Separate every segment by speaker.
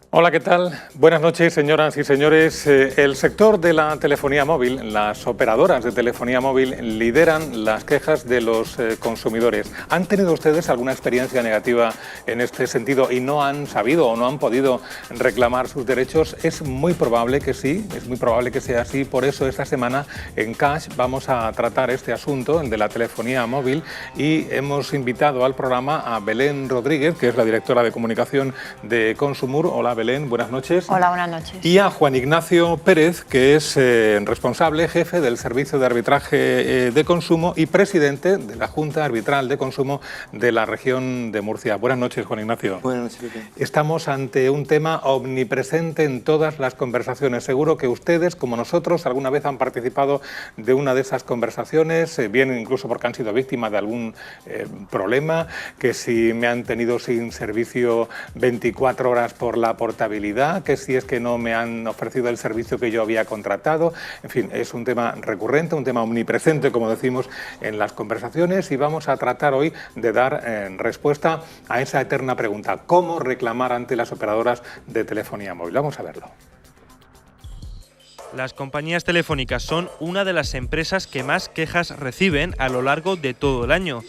Speaker 1: Hola, ¿qué tal? Buenas noches, señoras y señores. El sector de la telefonía móvil, las operadoras de telefonía móvil lideran las quejas de los consumidores. ¿Han tenido ustedes alguna experiencia negativa en este sentido y no han sabido o no han podido reclamar sus derechos? Es muy probable que sí, es muy probable que sea así. Por eso esta semana en Cash vamos a tratar este asunto, el de la telefonía móvil, y hemos invitado al programa a Belén Rodríguez, que es la directora de comunicación de Consumur. Hola, Belén, buenas noches.
Speaker 2: Hola, buenas noches.
Speaker 1: Y a Juan Ignacio Pérez, que es responsable, jefe del Servicio de Arbitraje de Consumo y presidente de la Junta Arbitral de Consumo de la región de Murcia. Buenas noches, Juan Ignacio.
Speaker 3: Buenas noches, Pepe.
Speaker 1: Estamos ante un tema omnipresente en todas las conversaciones. Seguro que ustedes, como nosotros, alguna vez han participado de una de esas conversaciones, bien incluso porque han sido víctimas de algún problema, que si me han tenido sin servicio 24 horas por la portabilidad, que si es que no me han ofrecido el servicio que yo había contratado. En fin, es un tema recurrente, un tema omnipresente, como decimos, en las conversaciones, y vamos a tratar hoy de dar respuesta a esa eterna pregunta: ¿cómo reclamar ante las operadoras de telefonía móvil? Vamos a verlo.
Speaker 4: Las compañías telefónicas son una de las empresas que más quejas reciben a lo largo de todo el año.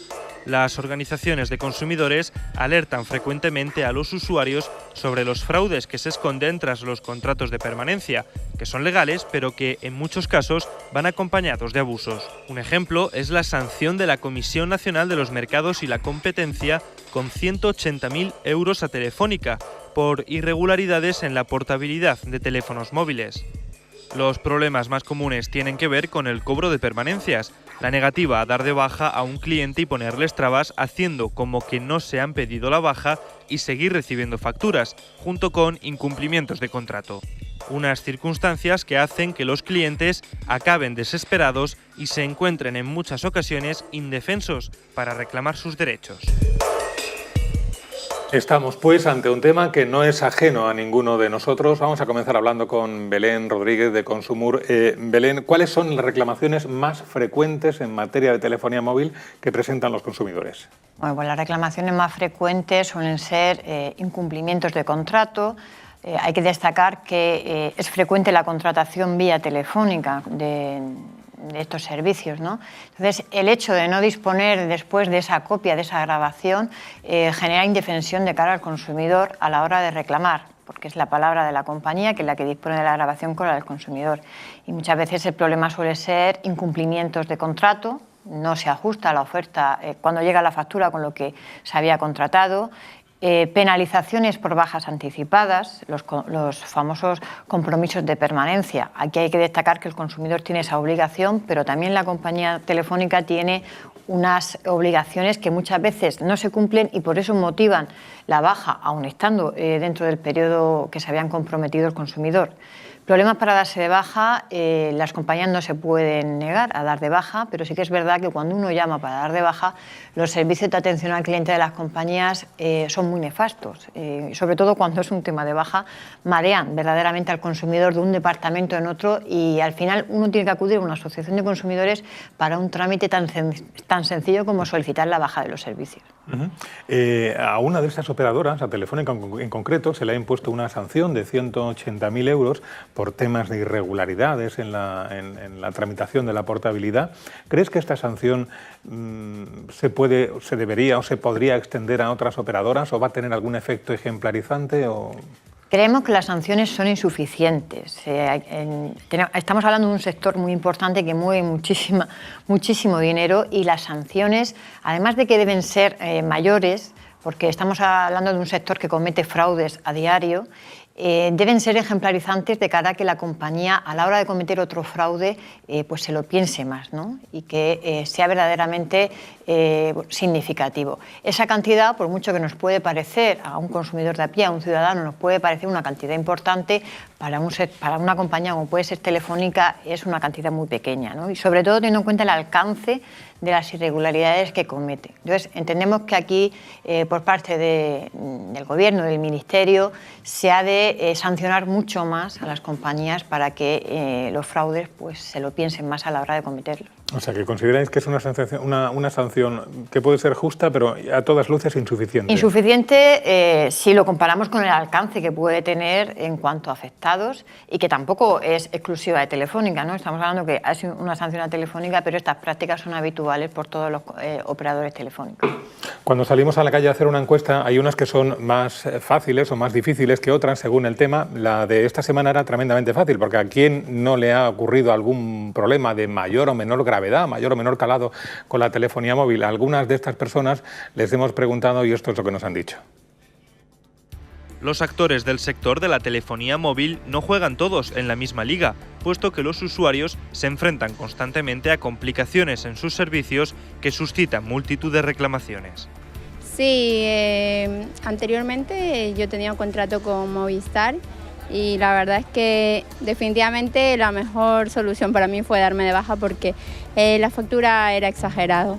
Speaker 4: Las organizaciones de consumidores alertan frecuentemente a los usuarios sobre los fraudes que se esconden tras los contratos de permanencia, que son legales pero que en muchos casos van acompañados de abusos. Un ejemplo es la sanción de la Comisión Nacional de los Mercados y la Competencia con 180.000 euros a Telefónica por irregularidades en la portabilidad de teléfonos móviles. Los problemas más comunes tienen que ver con el cobro de permanencias, la negativa a dar de baja a un cliente y ponerles trabas haciendo como que no se han pedido la baja y seguir recibiendo facturas, junto con incumplimientos de contrato. Unas circunstancias que hacen que los clientes acaben desesperados y se encuentren en muchas ocasiones indefensos para reclamar sus derechos.
Speaker 1: Estamos pues ante un tema que no es ajeno a ninguno de nosotros. Vamos a comenzar hablando con Belén Rodríguez de Consumur. Belén, ¿cuáles son las reclamaciones más frecuentes en materia de telefonía móvil que presentan los consumidores?
Speaker 2: Bueno, pues las reclamaciones más frecuentes suelen ser incumplimientos de contrato. Hay que destacar que es frecuente la contratación vía telefónica de estos servicios, ¿no? Entonces, el hecho de no disponer después de esa copia, de esa grabación, genera indefensión de cara al consumidor a la hora de reclamar, porque es la palabra de la compañía que es la que dispone de la grabación con la del consumidor. Y muchas veces el problema suele ser incumplimientos de contrato, no se ajusta la oferta cuando llega la factura con lo que se había contratado, penalizaciones por bajas anticipadas, los famosos compromisos de permanencia. Aquí hay que destacar que el consumidor tiene esa obligación, pero también la compañía telefónica tiene unas obligaciones que muchas veces no se cumplen y por eso motivan la baja, aun estando dentro del periodo que se habían comprometido el consumidor. Problemas para darse de baja, las compañías no se pueden negar a dar de baja, pero sí que es verdad que cuando uno llama para dar de baja, los servicios de atención al cliente de las compañías son muy nefastos. Sobre todo cuando es un tema de baja, marean verdaderamente al consumidor de un departamento en otro y al final uno tiene que acudir a una asociación de consumidores para un trámite tan sencillo como solicitar la baja de los servicios.
Speaker 1: A una de estas operadoras, a Telefónica en concreto, se le ha impuesto una sanción de 180.000 euros por temas de irregularidades en la tramitación de la portabilidad. ¿Crees que esta sanción se debería o se podría extender a otras operadoras o va a tener algún efecto ejemplarizante?
Speaker 2: Creemos que las sanciones son insuficientes. Estamos hablando de un sector muy importante que mueve muchísimo dinero y las sanciones, además de que deben ser mayores, porque estamos hablando de un sector que comete fraudes a diario, deben ser ejemplarizantes de cara a que la compañía a la hora de cometer otro fraude pues se lo piense más, ¿no? Y que sea verdaderamente significativo. Esa cantidad, por mucho que nos puede parecer a un consumidor de a pie, a un ciudadano, nos puede parecer una cantidad importante, para una compañía como puede ser Telefónica es una cantidad muy pequeña, ¿no? Y sobre todo teniendo en cuenta el alcance de las irregularidades que comete. Entonces, entendemos que aquí, por parte del Gobierno, del Ministerio, se ha de sancionar mucho más a las compañías para que los fraudes pues, se lo piensen más a la hora de cometerlos.
Speaker 1: O sea, que consideráis que es una sanción que puede ser justa, pero a todas luces insuficiente.
Speaker 2: Insuficiente si lo comparamos con el alcance que puede tener en cuanto a afectados y que tampoco es exclusiva de Telefónica, ¿no? Estamos hablando que es una sanción a Telefónica, pero estas prácticas son habituales por todos los operadores telefónicos.
Speaker 1: Cuando salimos a la calle a hacer una encuesta, hay unas que son más fáciles o más difíciles que otras según el tema. La de esta semana era tremendamente fácil, porque a quién no le ha ocurrido algún problema de mayor o menor gravedad, mayor o menor calado con la telefonía móvil. A algunas de estas personas les hemos preguntado y esto es lo que nos han dicho.
Speaker 4: Los actores del sector de la telefonía móvil no juegan todos en la misma liga, puesto que los usuarios se enfrentan constantemente a complicaciones en sus servicios que suscitan multitud de reclamaciones.
Speaker 3: Sí, anteriormente yo tenía un contrato con Movistar y la verdad es que definitivamente la mejor solución para mí fue darme de baja porque la factura era exagerado.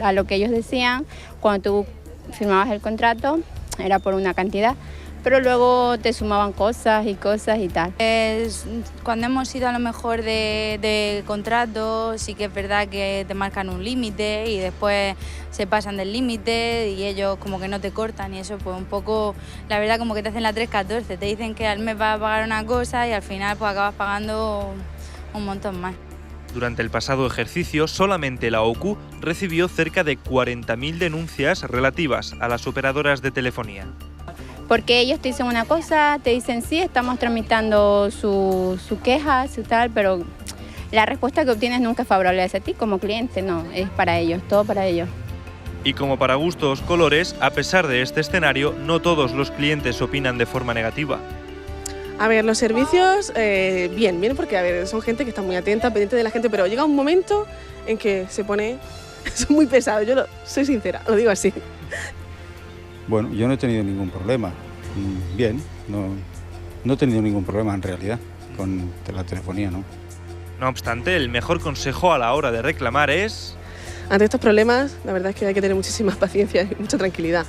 Speaker 3: A lo que ellos decían, cuando tú firmabas el contrato era por una cantidad, pero luego te sumaban cosas y tal.
Speaker 5: Cuando hemos ido a lo mejor de contrato, sí que es verdad que te marcan un límite y después se pasan del límite y ellos como que no te cortan y eso pues un poco, la verdad como que te hacen la 314, te dicen que al mes vas a pagar una cosa y al final pues acabas pagando un montón más.
Speaker 4: Durante el pasado ejercicio, solamente la OCU recibió cerca de 40.000 denuncias relativas a las operadoras de telefonía.
Speaker 3: Porque ellos te dicen una cosa, te dicen sí, estamos tramitando su queja, su tal, pero la respuesta que obtienes nunca es favorable hacia ti como cliente, no, es para ellos, todo para ellos.
Speaker 4: Y como para gustos colores, a pesar de este escenario, no todos los clientes opinan de forma negativa.
Speaker 6: A ver, los servicios, bien, porque a ver, son gente que está muy atenta, pendiente de la gente, pero llega un momento en que se pone, son muy pesados, soy sincera, lo digo así.
Speaker 7: Bueno, yo no he tenido ningún problema, bien, no he tenido ningún problema en realidad con la telefonía, ¿no?
Speaker 4: No obstante, el mejor consejo a la hora de reclamar es...
Speaker 6: Ante estos problemas, la verdad es que hay que tener muchísima paciencia y mucha tranquilidad.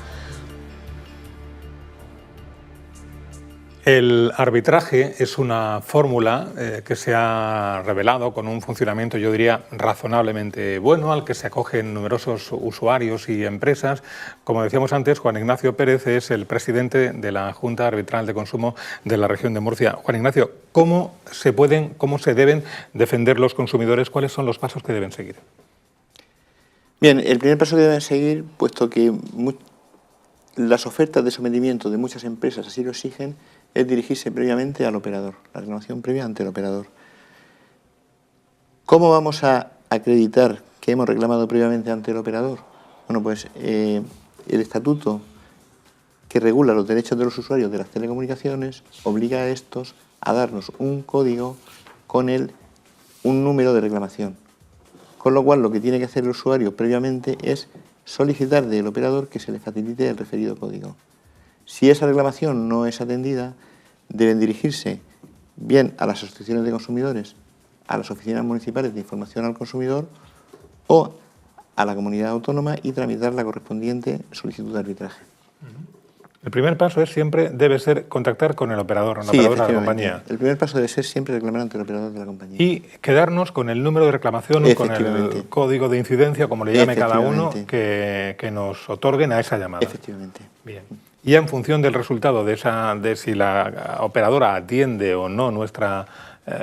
Speaker 1: El arbitraje es una fórmula que se ha revelado con un funcionamiento, yo diría, razonablemente bueno, al que se acogen numerosos usuarios y empresas. Como decíamos antes, Juan Ignacio Pérez es el presidente de la Junta Arbitral de Consumo de la región de Murcia. Juan Ignacio, ¿cómo se deben defender los consumidores? ¿Cuáles son los pasos que deben seguir?
Speaker 8: Bien, el primer paso que deben seguir, puesto que las ofertas de sometimiento de muchas empresas así lo exigen, es dirigirse previamente al operador, la reclamación previa ante el operador. ¿Cómo vamos a acreditar que hemos reclamado previamente ante el operador? Bueno, pues el estatuto que regula los derechos de los usuarios de las telecomunicaciones obliga a estos a darnos un código con un número de reclamación. Con lo cual, lo que tiene que hacer el usuario previamente es solicitar del operador que se le facilite el referido código. Si esa reclamación no es atendida, deben dirigirse bien a las asociaciones de consumidores, a las oficinas municipales de información al consumidor o a la comunidad autónoma y tramitar la correspondiente solicitud de arbitraje.
Speaker 1: El primer paso debe ser contactar con el operador, la operadora de la compañía.
Speaker 8: El primer paso debe ser siempre reclamar ante el operador de la compañía.
Speaker 1: Y quedarnos con el número de reclamación o con el código de incidencia, como le llame cada uno, que nos otorguen a esa llamada.
Speaker 8: Efectivamente.
Speaker 1: Bien. Y en función del resultado de si la operadora atiende o no nuestra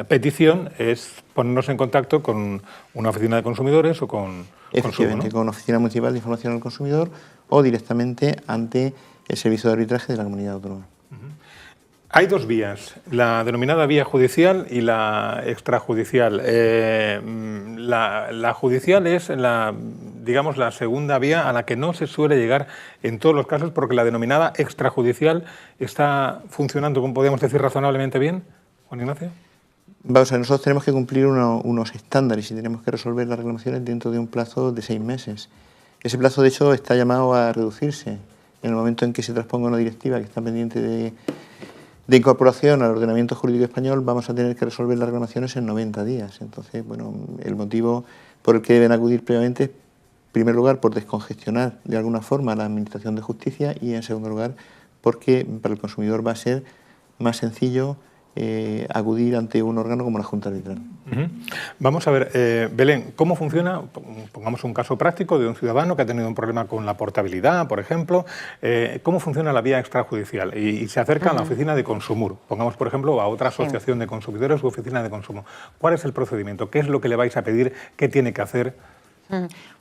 Speaker 1: petición, es ponernos en contacto con una oficina de consumidores o con
Speaker 8: Efectivamente,
Speaker 1: Consumo, ¿no?
Speaker 8: Con una oficina municipal de información al consumidor o directamente ante el servicio de arbitraje de la comunidad autónoma.
Speaker 1: Hay dos vías, la denominada vía judicial y la extrajudicial. La judicial es la segunda vía a la que no se suele llegar en todos los casos, porque la denominada extrajudicial está funcionando, como podríamos decir, razonablemente bien. Juan Ignacio.
Speaker 8: Vamos a ver, nosotros tenemos que cumplir unos estándares y tenemos que resolver las reclamaciones dentro de un plazo de 6 meses. Ese plazo, de hecho, está llamado a reducirse en el momento en que se transponga una directiva que está pendiente de incorporación al ordenamiento jurídico español. Vamos a tener que resolver las reclamaciones en 90 días. Entonces, bueno, el motivo por el que deben acudir previamente, en primer lugar, por descongestionar de alguna forma la Administración de Justicia y, en segundo lugar, porque para el consumidor va a ser más sencillo acudir ante un órgano como la Junta Arbitral.
Speaker 1: Vamos a ver, Belén, ¿cómo funciona? Pongamos un caso práctico de un ciudadano que ha tenido un problema con la portabilidad, por ejemplo. ¿Cómo funciona la vía extrajudicial? Y se acerca a la oficina de Consumur. Pongamos, por ejemplo, a otra asociación de consumidores u oficina de consumo. ¿Cuál es el procedimiento? ¿Qué es lo que le vais a pedir? ¿Qué tiene que hacer?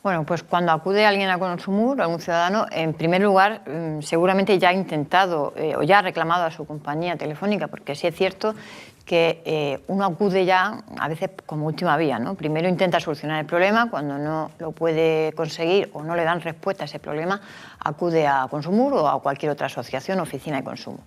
Speaker 2: Bueno, pues cuando acude alguien a Consumur, algún ciudadano, en primer lugar, seguramente ya ha intentado o ya ha reclamado a su compañía telefónica, porque sí es cierto que uno acude ya a veces como última vía, ¿no? Primero intenta solucionar el problema, cuando no lo puede conseguir o no le dan respuesta a ese problema, acude a Consumur o a cualquier otra asociación o oficina de consumo.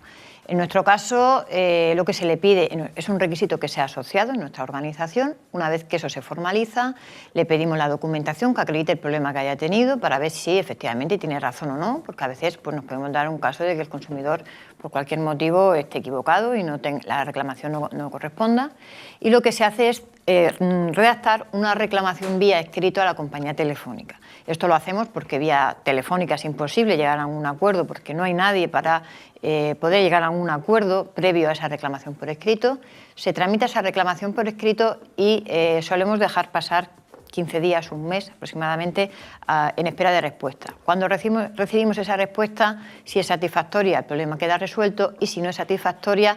Speaker 2: En nuestro caso, lo que se le pide es un requisito que sea asociado en nuestra organización. Una vez que eso se formaliza, le pedimos la documentación que acredite el problema que haya tenido para ver si efectivamente tiene razón o no, porque a veces pues, nos podemos dar un caso de que el consumidor por cualquier motivo esté equivocado y la reclamación no corresponda. Y lo que se hace es redactar una reclamación vía escrito a la compañía telefónica. Esto lo hacemos porque vía telefónica es imposible llegar a un acuerdo, porque no hay nadie para poder llegar a un acuerdo previo a esa reclamación por escrito. Se tramita esa reclamación por escrito y solemos dejar pasar 15 días, un mes aproximadamente, en espera de respuesta. Cuando recibimos esa respuesta, si es satisfactoria, el problema queda resuelto, y si no es satisfactoria,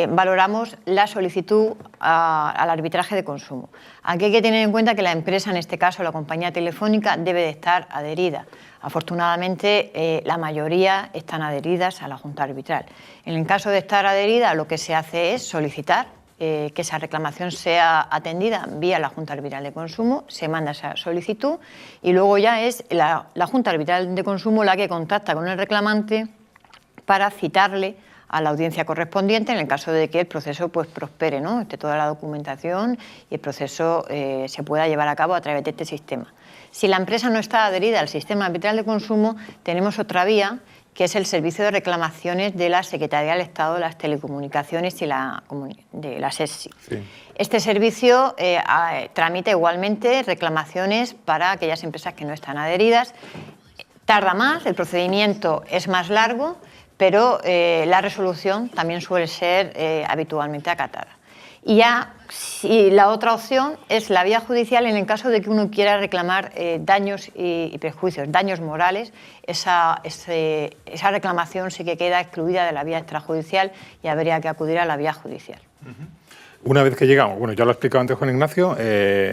Speaker 2: valoramos la solicitud al arbitraje de consumo. Aquí hay que tener en cuenta que la empresa, en este caso la compañía telefónica, debe de estar adherida. Afortunadamente, la mayoría están adheridas a la Junta Arbitral. En el caso de estar adherida, lo que se hace es solicitar que esa reclamación sea atendida vía la Junta Arbitral de Consumo, se manda esa solicitud y luego ya es la Junta Arbitral de Consumo la que contacta con el reclamante para citarle a la audiencia correspondiente en el caso de que el proceso pues, prospere, ¿no? Esté toda la documentación y el proceso se pueda llevar a cabo a través de este sistema. Si la empresa no está adherida al sistema arbitral de consumo, tenemos otra vía, que es el servicio de reclamaciones de la Secretaría del Estado de las Telecomunicaciones y de la SESI. Sí. Este servicio tramita igualmente reclamaciones para aquellas empresas que no están adheridas. Tarda más, el procedimiento es más largo, pero la resolución también suele ser habitualmente acatada. Y ya la otra opción es la vía judicial en el caso de que uno quiera reclamar daños y perjuicios, daños morales. Esa reclamación sí que queda excluida de la vía extrajudicial y habría que acudir a la vía judicial.
Speaker 1: Una vez que llega, bueno, ya lo ha explicado antes Juan Ignacio,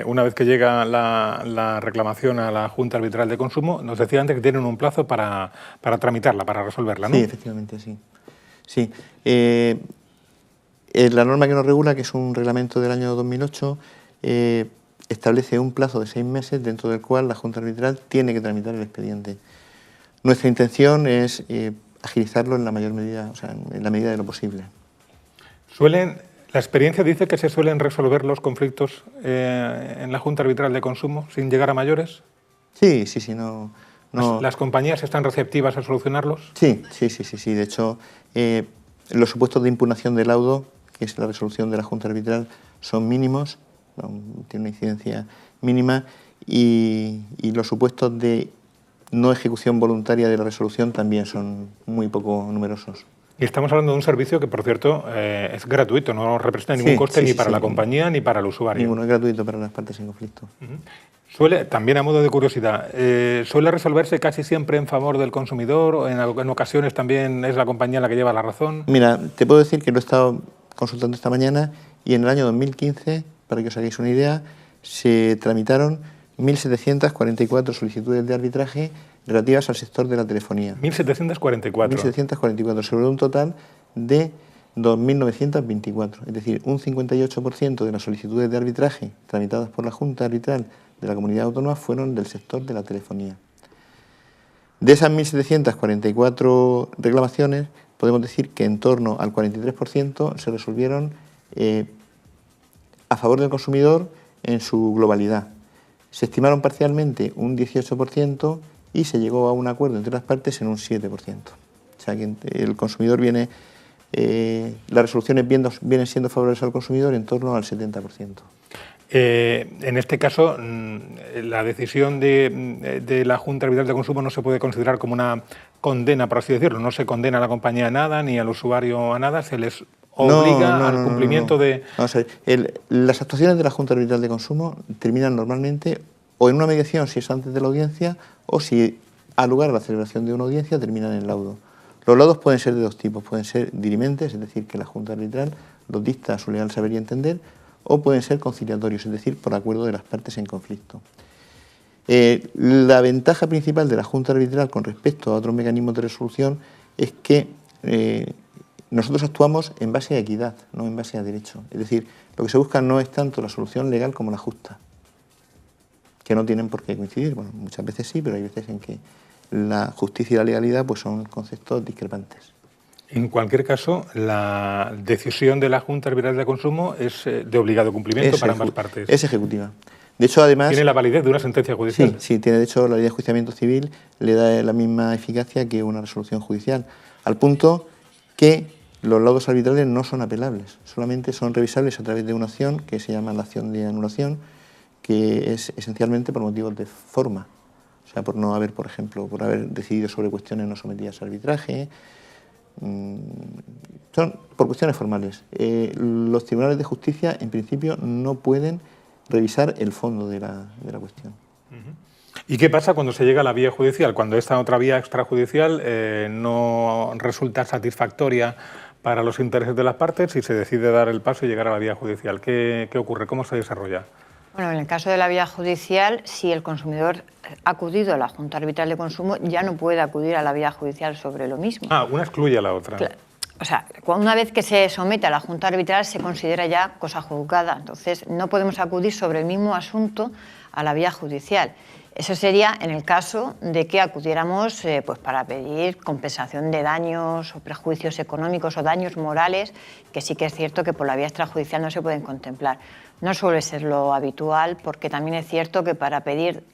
Speaker 1: una vez que llega la reclamación a la Junta Arbitral de Consumo, nos decía antes que tienen un plazo para tramitarla, para resolverla, ¿no?
Speaker 8: Sí, efectivamente, sí. Sí. La norma que nos regula, que es un reglamento del año 2008, establece un plazo de 6 meses dentro del cual la Junta Arbitral tiene que tramitar el expediente. Nuestra intención es agilizarlo en la mayor medida, o sea, en la medida de lo posible.
Speaker 1: La experiencia dice que se suelen resolver los conflictos en la Junta Arbitral de Consumo sin llegar a mayores.
Speaker 8: Sí, no.
Speaker 1: ¿Las compañías están receptivas a solucionarlos?
Speaker 8: Sí. De hecho, los supuestos de impugnación del laudo, que es la resolución de la Junta Arbitral, son mínimos, tiene una incidencia mínima, y los supuestos de no ejecución voluntaria de la resolución también son muy poco numerosos.
Speaker 1: Y estamos hablando de un servicio que, por cierto, es gratuito, no representa ningún coste ni para la compañía ni para el usuario.
Speaker 8: Ninguno, es gratuito para las partes en conflicto.
Speaker 1: También a modo de curiosidad, ¿suele resolverse casi siempre en favor del consumidor o en ocasiones también es la compañía la que lleva la razón?
Speaker 8: Mira, te puedo decir que lo he estado consultando esta mañana y en el año 2015, para que os hagáis una idea, se tramitaron 1.744 solicitudes de arbitraje relativas al sector de la telefonía.
Speaker 1: 1.744.
Speaker 8: 1.744, sobre un total de 2.924. Es decir, un 58% de las solicitudes de arbitraje tramitadas por la Junta Arbitral de la Comunidad Autónoma fueron del sector de la telefonía. De esas 1.744 reclamaciones, podemos decir que en torno al 43% se resolvieron a favor del consumidor en su globalidad. Se estimaron parcialmente un 18% y se llegó a un acuerdo entre las partes en un 7%. O sea que el consumidor las resoluciones vienen siendo favorables al consumidor en torno al 70%.
Speaker 1: En este caso, la decisión de la Junta Arbitral de Consumo no se puede considerar como una condena, por así decirlo. No se condena a la compañía a nada, ni al usuario a nada, se les obliga al cumplimiento de...
Speaker 8: Vamos a ver, las actuaciones de la Junta Arbitral de Consumo terminan normalmente o en una mediación, si es antes de la audiencia, o si ha lugar a la celebración de una audiencia, terminan en laudo. Los laudos pueden ser de dos tipos, pueden ser dirimentes, es decir, que la Junta Arbitral los dicta a su leal saber y entender, o pueden ser conciliatorios, es decir, por acuerdo de las partes en conflicto. La ventaja principal de la Junta Arbitral con respecto a otros mecanismos de resolución es que nosotros actuamos en base a equidad, no en base a derecho. Es decir, lo que se busca no es tanto la solución legal como la justa, que no tienen por qué coincidir. Bueno, muchas veces sí, pero hay veces en que la justicia y la legalidad pues son conceptos discrepantes.
Speaker 1: En cualquier caso, la decisión de la Junta Arbitral de Consumo es de obligado cumplimiento para ambas partes.
Speaker 8: Es ejecutiva. De hecho, además...
Speaker 1: ¿Tiene la validez de una sentencia judicial?
Speaker 8: Sí, tiene. De hecho, la ley de enjuiciamiento civil le da la misma eficacia que una resolución judicial, al punto que los laudos arbitrales no son apelables, solamente son revisables a través de una acción que se llama la acción de anulación, que es esencialmente por motivos de forma. O sea, por no haber, por ejemplo, por haber decidido sobre cuestiones no sometidas a arbitraje. Son por cuestiones formales. Los tribunales de justicia, en principio, no pueden revisar el fondo de la cuestión.
Speaker 1: ¿Y qué pasa cuando se llega a la vía judicial? Cuando esta otra vía extrajudicial no resulta satisfactoria para los intereses de las partes y se decide dar el paso y llegar a la vía judicial. ¿Qué ocurre? ¿Cómo se desarrolla?
Speaker 2: Bueno, en el caso de la vía judicial, si el consumidor ha acudido a la Junta Arbitral de Consumo, ya no puede acudir a la vía judicial sobre lo mismo.
Speaker 1: Una excluye a la otra.
Speaker 2: Claro. O sea, una vez que se somete a la Junta Arbitral se considera ya cosa juzgada. Entonces, no podemos acudir sobre el mismo asunto a la vía judicial. Eso sería en el caso de que acudiéramos pues para pedir compensación de daños o perjuicios económicos o daños morales, que sí que es cierto que por la vía extrajudicial no se pueden contemplar. No suele ser lo habitual, porque también es cierto que para pedir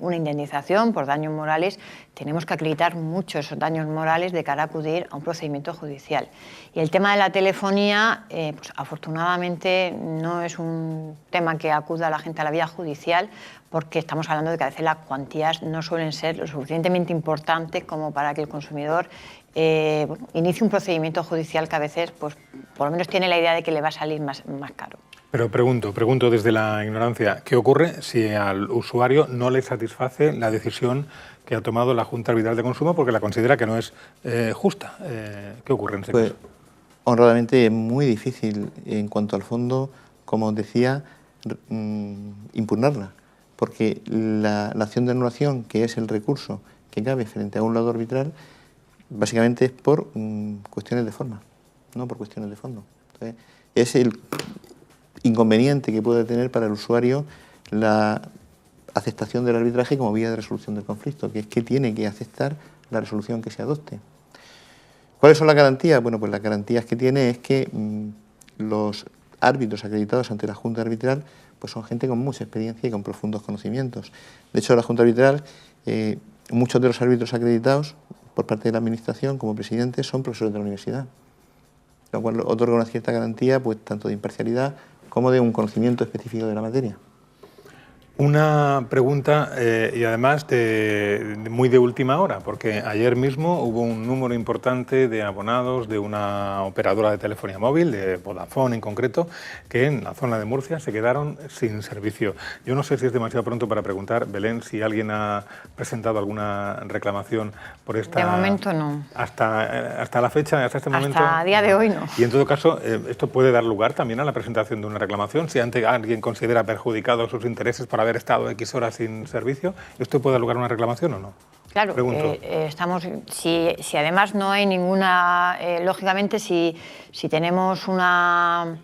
Speaker 2: una indemnización por daños morales tenemos que acreditar mucho esos daños morales de cara a acudir a un procedimiento judicial. Y el tema de la telefonía, pues afortunadamente no es un tema que acuda a la gente a la vía judicial, porque estamos hablando de que a veces las cuantías no suelen ser lo suficientemente importantes como para que el consumidor inicie un procedimiento judicial que a veces, pues, por lo menos tiene la idea de que le va a salir más caro.
Speaker 1: Pero pregunto desde la ignorancia, ¿qué ocurre si al usuario no le satisface la decisión que ha tomado la Junta Arbitral de Consumo porque la considera que no es justa? ¿Qué ocurre en ese caso?
Speaker 8: Honradamente es muy difícil en cuanto al fondo, como os decía, impugnarla, porque la acción de anulación, que es el recurso que cabe frente a un laudo arbitral, básicamente es por cuestiones de forma, no por cuestiones de fondo. Entonces, es el inconveniente que puede tener para el usuario la aceptación del arbitraje como vía de resolución del conflicto, que es que tiene que aceptar la resolución que se adopte. ¿Cuáles son las garantías? Bueno, pues las garantías que tiene es que los árbitros acreditados ante la Junta Arbitral pues son gente con mucha experiencia y con profundos conocimientos. De hecho, la Junta Arbitral, muchos de los árbitros acreditados por parte de la Administración como presidentes son profesores de la universidad, lo cual otorga una cierta garantía pues tanto de imparcialidad como de un conocimiento específico de la materia.
Speaker 1: Una pregunta y además muy de última hora, porque ayer mismo hubo un número importante de abonados de una operadora de telefonía móvil, de Vodafone en concreto, que en la zona de Murcia se quedaron sin servicio. Yo no sé si es demasiado pronto para preguntar, Belén, si alguien ha presentado alguna reclamación por esta...
Speaker 2: De momento no.
Speaker 1: Hasta la fecha, hasta este momento...
Speaker 2: Hasta a día de hoy no.
Speaker 1: Y en todo caso, esto puede dar lugar también a la presentación de una reclamación, si alguien considera perjudicados sus intereses por haber estado X horas sin servicio, ¿esto puede dar lugar a una reclamación o no?
Speaker 2: Claro, si además no hay ninguna, lógicamente si tenemos una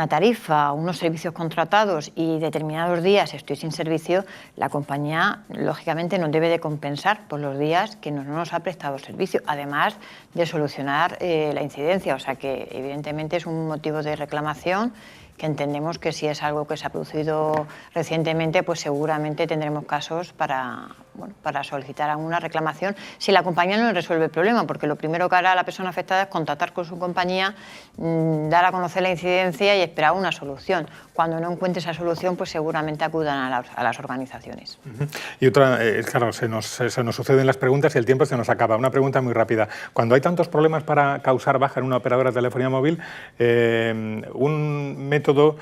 Speaker 2: tarifa, unos servicios contratados y determinados días estoy sin servicio, la compañía lógicamente nos debe de compensar por los días que no nos ha prestado servicio, además de solucionar la incidencia, o sea que evidentemente es un motivo de reclamación que entendemos que si es algo que se ha producido recientemente, pues seguramente tendremos casos para solicitar alguna reclamación si la compañía no resuelve el problema, porque lo primero que hará la persona afectada es contactar con su compañía, dar a conocer la incidencia y esperar una solución. Cuando no encuentre esa solución, pues seguramente acudan a las organizaciones.
Speaker 1: Y otra, claro, se nos suceden las preguntas y el tiempo se nos acaba. Una pregunta muy rápida. Cuando hay tantos problemas para causar baja en una operadora de telefonía móvil, ¿un método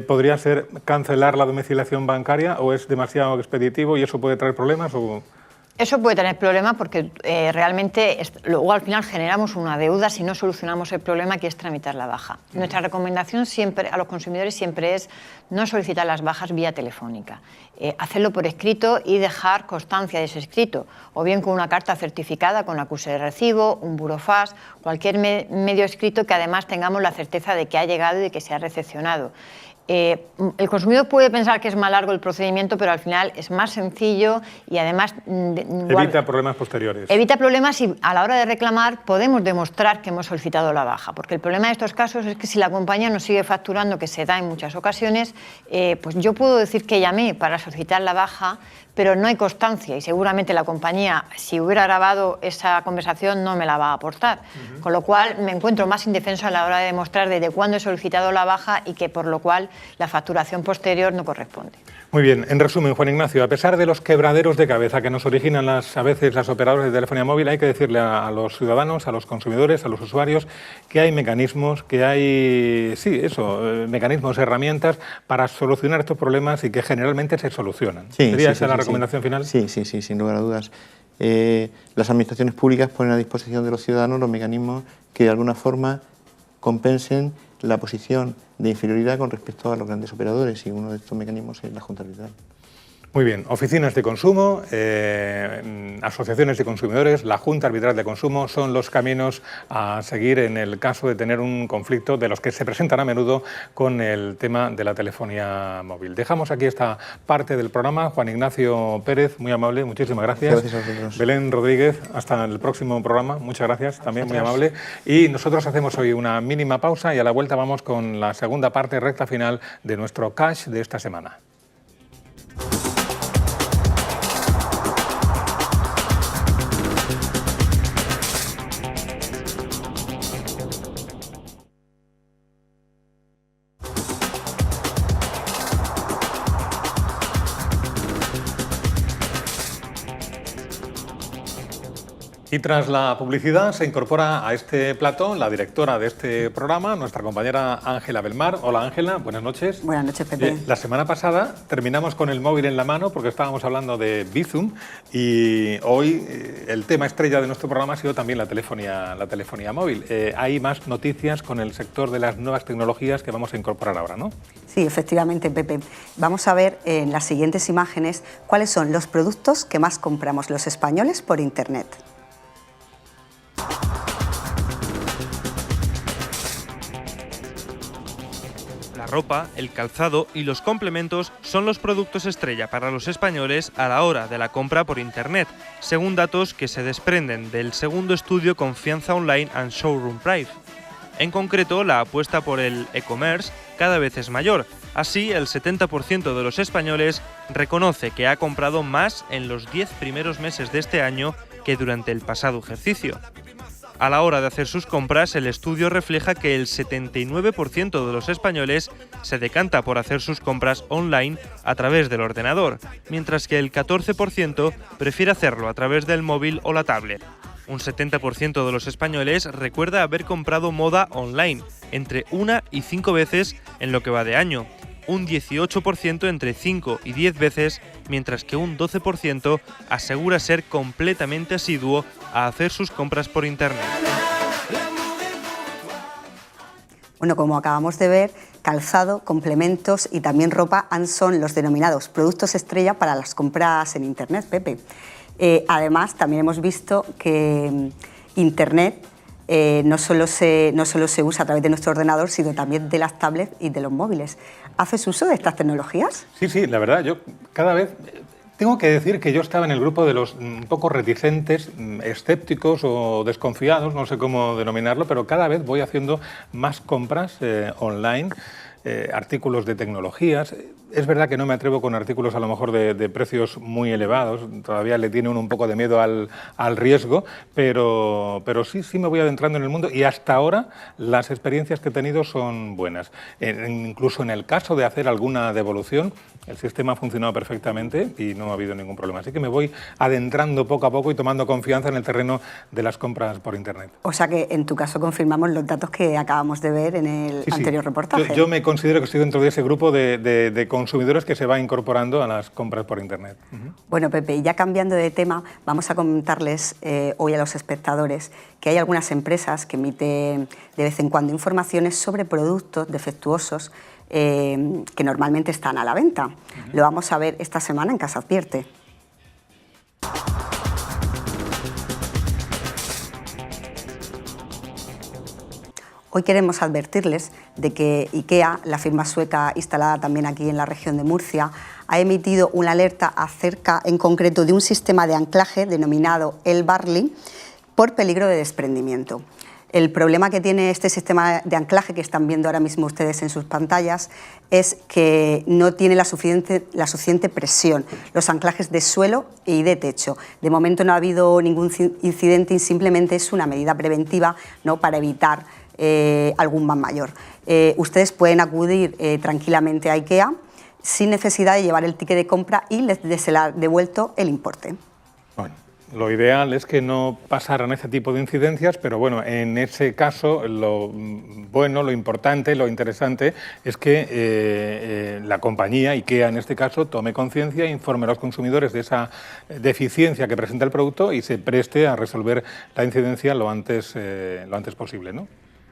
Speaker 1: podría ser cancelar la domiciliación bancaria o es demasiado expeditivo y eso puede traer problemas?
Speaker 2: Eso puede tener problemas porque realmente luego al final generamos una deuda si no solucionamos el problema, que es tramitar la baja. Nuestra recomendación siempre a los consumidores siempre es no solicitar las bajas vía telefónica, hacerlo por escrito y dejar constancia de ese escrito, o bien con una carta certificada con acuse de recibo, un burofax, cualquier medio escrito que además tengamos la certeza de que ha llegado y de que se ha recepcionado. El consumidor puede pensar que es más largo el procedimiento, pero al final es más sencillo y además
Speaker 1: evita problemas posteriores.
Speaker 2: Evita problemas y a la hora de reclamar podemos demostrar que hemos solicitado la baja, porque el problema de estos casos es que si la compañía nos sigue facturando, que se da en muchas ocasiones, pues yo puedo decir que llamé para solicitar la baja, pero no hay constancia y seguramente la compañía, si hubiera grabado esa conversación, no me la va a aportar. Con lo cual me encuentro más indefenso a la hora de demostrar desde cuándo he solicitado la baja y que por lo cual la facturación posterior no corresponde.
Speaker 1: Muy bien, en resumen, Juan Ignacio, a pesar de los quebraderos de cabeza que nos originan a veces las operadoras de telefonía móvil, hay que decirle a los ciudadanos, a los consumidores, a los usuarios, que hay mecanismos, que hay, mecanismos, herramientas para solucionar estos problemas y que generalmente se solucionan. ¿Sería esa la recomendación final?
Speaker 8: Sí, sin lugar a dudas. Las administraciones públicas ponen a disposición de los ciudadanos los mecanismos que de alguna forma compensen la posición de inferioridad con respecto a los grandes operadores, y uno de estos mecanismos es la Junta Arbitral.
Speaker 1: Muy bien, oficinas de consumo, asociaciones de consumidores, la Junta Arbitral de Consumo son los caminos a seguir en el caso de tener un conflicto de los que se presentan a menudo con el tema de la telefonía móvil. Dejamos aquí esta parte del programa. Juan Ignacio Pérez, muy amable, muchísimas gracias.
Speaker 8: Gracias a vosotros.
Speaker 1: Belén Rodríguez, hasta el próximo programa, muchas gracias, también muy amable. Y nosotros hacemos hoy una mínima pausa y a la vuelta vamos con la segunda parte, recta final de nuestro Cash de esta semana. Y tras la publicidad se incorpora a este plató la directora de este programa, nuestra compañera Ángela Belmar. Hola Ángela, buenas noches.
Speaker 9: Buenas noches, Pepe.
Speaker 1: La semana pasada terminamos con el móvil en la mano porque estábamos hablando de Bizum y hoy el tema estrella de nuestro programa ha sido también la telefonía móvil. Hay más noticias con el sector de las nuevas tecnologías que vamos a incorporar ahora, ¿no?
Speaker 9: Sí, efectivamente, Pepe. Vamos a ver en las siguientes imágenes cuáles son los productos que más compramos los españoles por Internet.
Speaker 4: La ropa, el calzado y los complementos son los productos estrella para los españoles a la hora de la compra por Internet, según datos que se desprenden del segundo estudio Confianza Online and Showroom Price. En concreto, la apuesta por el e-commerce cada vez es mayor. Así, el 70% de los españoles reconoce que ha comprado más en los 10 primeros meses de este año que durante el pasado ejercicio. A la hora de hacer sus compras, el estudio refleja que el 79% de los españoles se decanta por hacer sus compras online a través del ordenador, mientras que el 14% prefiere hacerlo a través del móvil o la tablet. Un 70% de los españoles recuerda haber comprado moda online, entre 1 y 5 veces en lo que va de año. Un 18% entre 5 y 10 veces, mientras que un 12% asegura ser completamente asiduo a hacer sus compras por Internet.
Speaker 9: Bueno, como acabamos de ver, calzado, complementos y también ropa son los denominados productos estrella para las compras en Internet, Pepe. Además, también hemos visto que Internet no solo se usa a través de nuestro ordenador, sino también de las tablets y de los móviles. ¿Haces uso de estas tecnologías?
Speaker 1: Sí, la verdad, yo cada vez... Tengo que decir que yo estaba en el grupo de los un poco reticentes, escépticos o desconfiados, no sé cómo denominarlo, pero cada vez voy haciendo más compras online. artículos de tecnologías. Es verdad que no me atrevo con artículos a lo mejor de precios muy elevados, todavía le tiene uno un poco de miedo al riesgo, pero sí me voy adentrando en el mundo y hasta ahora las experiencias que he tenido son buenas. Incluso en el caso de hacer alguna devolución, el sistema ha funcionado perfectamente y no ha habido ningún problema. Así que me voy adentrando poco a poco y tomando confianza en el terreno de las compras por Internet.
Speaker 9: O sea que en tu caso confirmamos los datos que acabamos de ver en el anterior reportaje.
Speaker 1: Yo me considero que estoy dentro de ese grupo de consumidores que se va incorporando a las compras por Internet.
Speaker 9: Bueno, Pepe, y ya cambiando de tema, vamos a comentarles hoy a los espectadores que hay algunas empresas que emiten de vez en cuando informaciones sobre productos defectuosos que normalmente están a la venta. Lo vamos a ver esta semana en Casa Advierte. Hoy queremos advertirles de que IKEA, la firma sueca instalada también aquí en la región de Murcia, ha emitido una alerta acerca en concreto de un sistema de anclaje denominado el Barley por peligro de desprendimiento. El problema que tiene este sistema de anclaje que están viendo ahora mismo ustedes en sus pantallas es que no tiene la suficiente presión, los anclajes de suelo y de techo. De momento no ha habido ningún incidente y simplemente es una medida preventiva, ¿no?, para evitar algún mal mayor. Ustedes pueden acudir tranquilamente a IKEA sin necesidad de llevar el ticket de compra y les será devuelto el importe.
Speaker 1: Bueno, lo ideal es que no pasaran ese tipo de incidencias, pero bueno, en ese caso lo bueno, lo importante, lo interesante es que la compañía, IKEA en este caso, tome conciencia, informe a los consumidores de esa deficiencia que presenta el producto y se preste a resolver la incidencia lo antes posible, ¿no?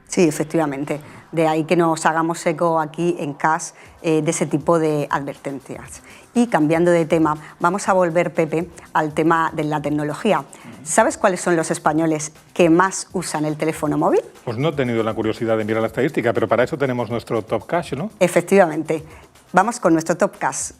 Speaker 9: Sí, efectivamente. De ahí que nos hagamos eco aquí en CAS de ese tipo de advertencias. Y cambiando de tema, vamos a volver, Pepe, al tema de la tecnología. ¿Sabes cuáles son los españoles que más usan el teléfono móvil?
Speaker 1: Pues no he tenido la curiosidad de mirar la estadística, pero para eso tenemos nuestro Top Cash, ¿no?
Speaker 9: Efectivamente. Vamos con nuestro Top Cash.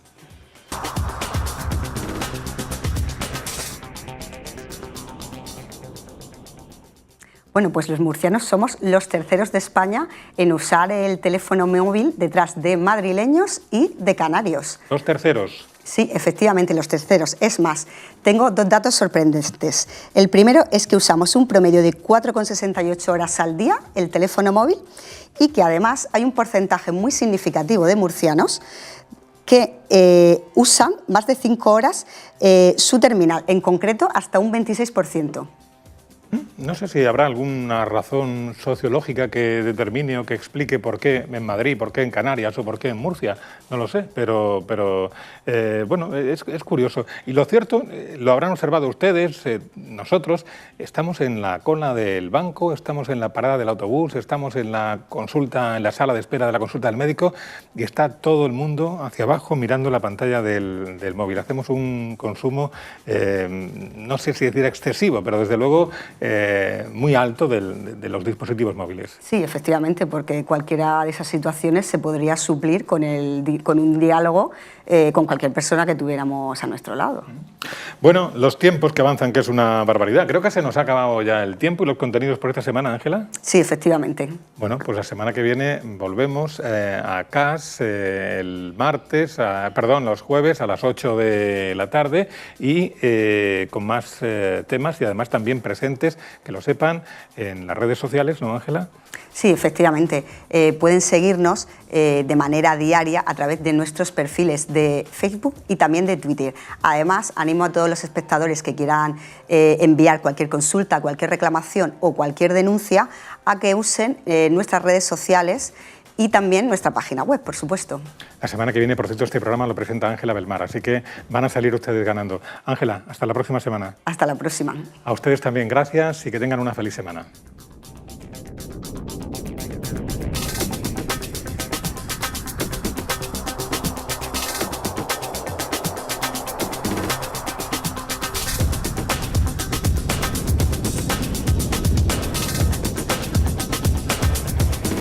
Speaker 9: Bueno, pues los murcianos somos los terceros de España en usar el teléfono móvil detrás de madrileños y de canarios.
Speaker 1: ¿Los terceros?
Speaker 9: Sí, efectivamente, los terceros. Es más, tengo dos datos sorprendentes. El primero es que usamos un promedio de 4,68 horas al día el teléfono móvil y que además hay un porcentaje muy significativo de murcianos que usan más de 5 horas su terminal, en concreto hasta un 26%.
Speaker 1: No sé si habrá alguna razón sociológica que determine o que explique por qué en Madrid, por qué en Canarias o por qué en Murcia, no lo sé, pero bueno, es curioso. Y lo cierto, lo habrán observado ustedes, nosotros, estamos en la cola del banco, estamos en la parada del autobús, estamos en la consulta, en la sala de espera de la consulta del médico y está todo el mundo hacia abajo mirando la pantalla del móvil. Hacemos un consumo, no sé si decir excesivo, pero desde luego muy alto de los dispositivos móviles.
Speaker 9: Sí, efectivamente, porque cualquiera de esas situaciones se podría suplir con un diálogo con cualquier persona que tuviéramos a nuestro lado.
Speaker 1: Bueno, los tiempos que avanzan, que es una barbaridad. Creo que se nos ha acabado ya el tiempo y los contenidos por esta semana, Ángela.
Speaker 9: Sí, efectivamente.
Speaker 1: Bueno, pues la semana que viene volvemos a CAS los jueves a las 8 de la tarde y con más temas y además también presentes, que lo sepan, en las redes sociales, ¿no, Ángela?
Speaker 9: Sí, efectivamente. Pueden seguirnos de manera diaria a través de nuestros perfiles de Facebook y también de Twitter. Además, animo a todos los espectadores que quieran enviar cualquier consulta, cualquier reclamación o cualquier denuncia a que usen nuestras redes sociales y también nuestra página web, por supuesto.
Speaker 1: La semana que viene, por cierto, este programa lo presenta Ángela Belmar, así que van a salir ustedes ganando. Ángela, hasta la próxima semana.
Speaker 9: Hasta la próxima.
Speaker 1: A ustedes también, gracias y que tengan una feliz semana.